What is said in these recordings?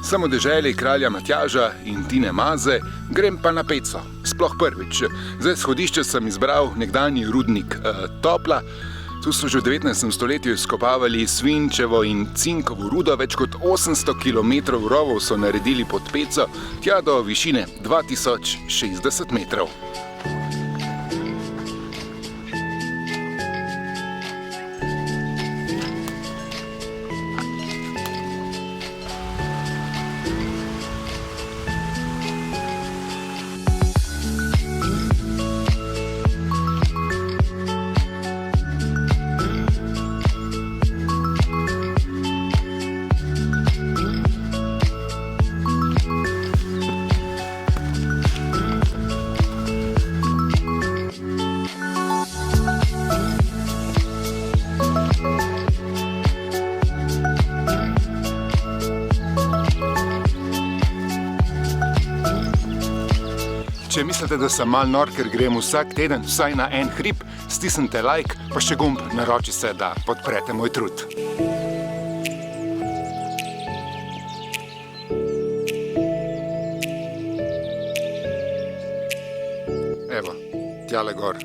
Sem v deželi kralja Matjaža in Tine Maze, grem pa na Peco, sploh prvič. Za izhodišče sem izbral nekdanji rudnik Topla. Tu so že v 19. stoletju izkopavali svinčevo in cinkovo rudo, več kot 800 km rovov so naredili pod Peco, tja do višine 2060 metrov. Če mislite, da sem mal nor, ker grem vsak teden vsaj na en hrib, stisnite like, pa še gumb naroči se, da podprete moj trud. Evo, tjale gor.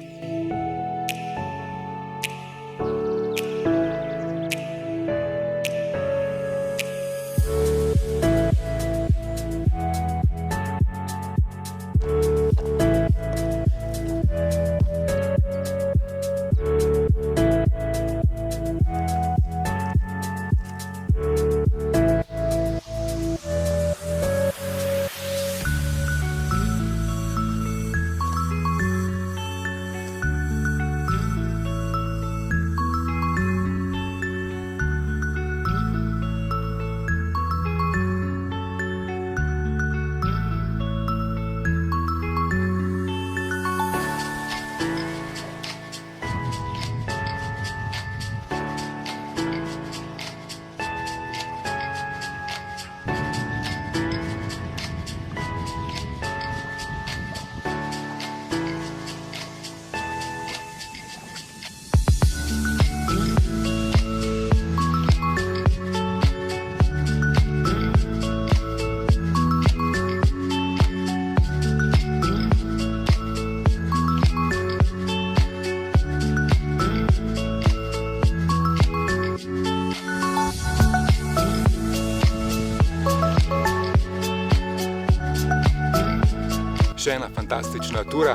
Še ena fantastična tura,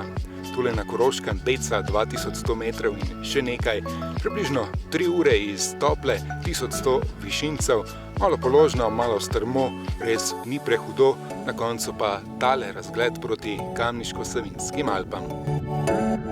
tule na Koroškem, Peca, 2100 metrov in še nekaj, približno 3 ure iz Tople, 1100 višincev, malo položno, malo strmo, res ni prehudo, na koncu pa tale razgled proti Kamniško-Savinjskim Alpam.